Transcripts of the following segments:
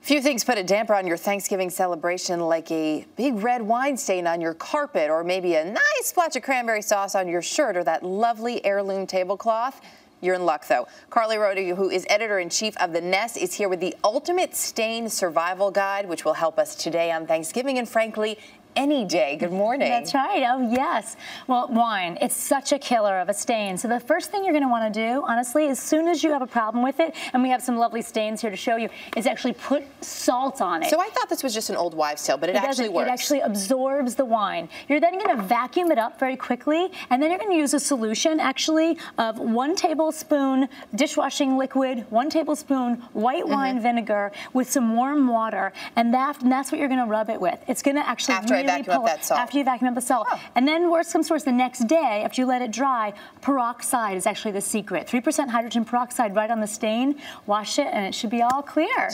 Few things put a damper on your Thanksgiving celebration like a big red wine stain on your carpet, or maybe a nice splotch of cranberry sauce on your shirt, or that lovely heirloom tablecloth. You're in luck, though. Carley Roney, who is editor-in-chief of The Nest, is here with the Ultimate Stain Survival Guide, which will help us today on Thanksgiving and, frankly, any day. Good morning. That's right. Oh, yes. Well, wine, it's such a killer of a stain. So the first thing you're going to want to do, honestly, as soon as you have a problem with it, and we have some lovely stains here to show you, is actually put salt on it. So I thought this was just an old wives' tale, but it actually works. It actually absorbs the wine. You're then going to vacuum it up very quickly, and then you're going to use a solution, actually, of 1 tablespoon dishwashing liquid, 1 tablespoon white wine vinegar with some warm water, and that's what you're going to rub it with. It's going to actually Vacuum up that salt. After you vacuum up the salt. Oh. And then worst comes to worst, the next day, after you let it dry, peroxide is actually the secret. 3% hydrogen peroxide right on the stain. Wash it, and it should be all clear.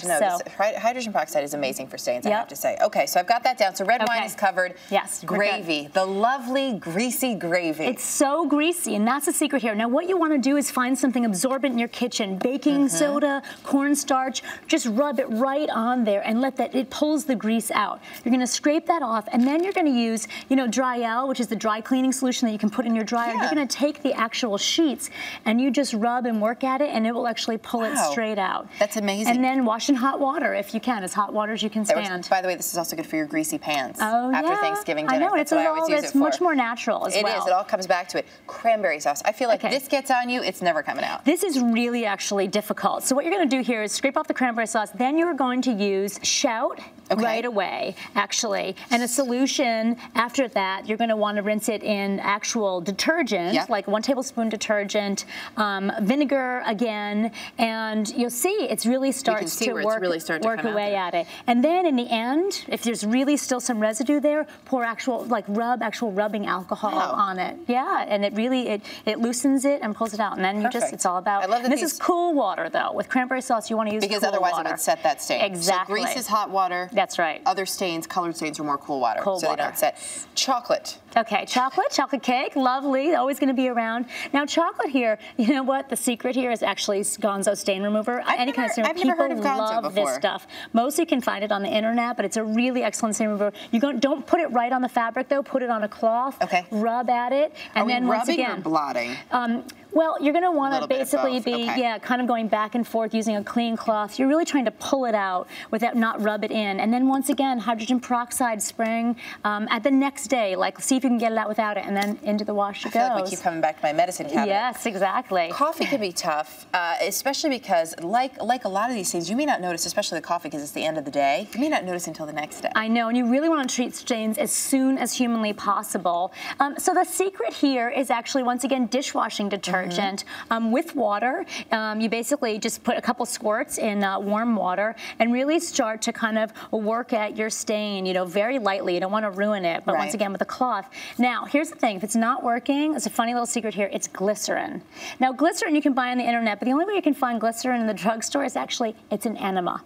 Hydrogen peroxide is amazing for stains, I have to say. Okay, so I've got that down. So red wine is covered. Yes. Gravy, the lovely, greasy gravy. It's so greasy, and that's the secret here. Now, what you want to do is find something absorbent in your kitchen. Baking soda, cornstarch, just rub it right on there and let that, it pulls the grease out. You're going to scrape that off, and then you're going to use, Dry-L, which is the dry cleaning solution that you can put in your dryer. You're going to take the actual sheets, and you just rub and work at it, and it will actually pull it straight out. That's amazing. And then wash in hot water if you can, as hot water as you can stand. By the way, this is also good for your greasy pans after Thanksgiving dinner. I know, That's what I always use it for. It's much more natural as well. It is. It all comes back to it. Cranberry sauce. I feel like this gets on you, it's never coming out. This is really actually difficult. So what you're going to do here is scrape off the cranberry sauce. Then you're going to use Shout right away, actually. And a solution after that, you're going to want to rinse it in actual detergent, like 1 tablespoon detergent, vinegar again, and you'll see it's really starts to work away at it. And then in the end, if there's really still some residue there, pour actual rubbing alcohol on it. Yeah, and it really it loosens it and pulls it out. And then it's all about. I love that this is cool water though. With cranberry sauce, you want to use because otherwise it would set that stain. Exactly. So grease is hot water. That's right. Other stains, colored stains, are more cool water. So they don't set. Chocolate. Okay, chocolate cake, lovely, always going to be around. Now, chocolate here, you know what? The secret here is actually Gonzo stain remover. I've never heard of Gonzo before. This stuff. Mostly you can find it on the internet, but it's a really excellent stain remover. You don't put it right on the fabric though. Put it on a cloth. Okay. Rub at it, and then once again, or blotting? Well, you're going to want to basically be, kind of going back and forth using a clean cloth. You're really trying to pull it out without not rub it in. And then once again, hydrogen peroxide spraying at the next day. Like, see if you can get it out without it, and then into the wash it goes. I feel like we keep coming back to my medicine cabinet. Yes, exactly. Coffee can be tough, especially because, like a lot of these things, you may not notice, especially the coffee because it's the end of the day, you may not notice until the next day. I know, and you really want to treat stains as soon as humanly possible. So the secret here is actually, once again, dishwashing detergent. With water. You basically just put a couple squirts in warm water and really start to kind of work at your stain, very lightly. You don't want to ruin it, but once again with a cloth. Now, here's the thing. If it's not working, it's a funny little secret here, it's glycerin. Now, glycerin you can buy on the internet, but the only way you can find glycerin in the drugstore is actually, it's an enema.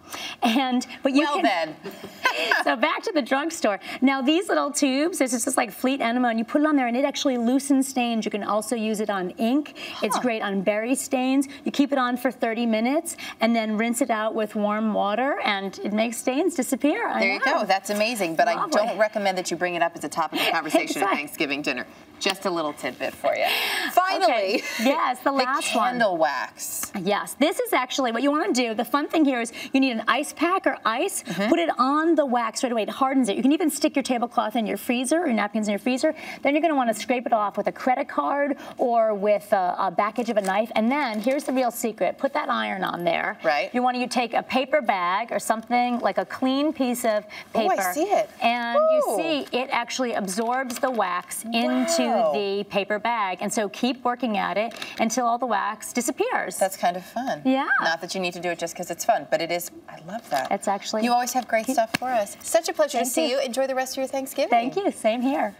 So back to the drugstore. Now, these little tubes, this is just like Fleet enema, and you put it on there, and it actually loosens stains. You can also use it on ink. It's great on berry stains. You keep it on for 30 minutes and then rinse it out with warm water, and it makes stains disappear. There you go. That's amazing. But I don't recommend that you bring it up as a topic of conversation at Thanksgiving dinner. Just a little tidbit for you. Finally, yes, the last one. Candle wax. Yes, this is actually what you want to do. The fun thing here is you need an ice pack or ice. Put it on the wax right away. It hardens it. You can even stick your tablecloth in your freezer, or napkins in your freezer. Then you're going to want to scrape it off with a credit card or with a back edge of a knife. And then here's the real secret. Put that iron on there. Right. You want to take a paper bag or something like a clean piece of paper. Oh, I see it. And you see it actually absorbs the wax into the paper bag, and so keep working at it until all the wax disappears. That's kind of fun. Yeah. Not that you need to do it just because it's fun, but it is. I love that. It's actually. You always have great stuff for us. Such a pleasure to see you. Enjoy the rest of your Thanksgiving. Thank you. Same here.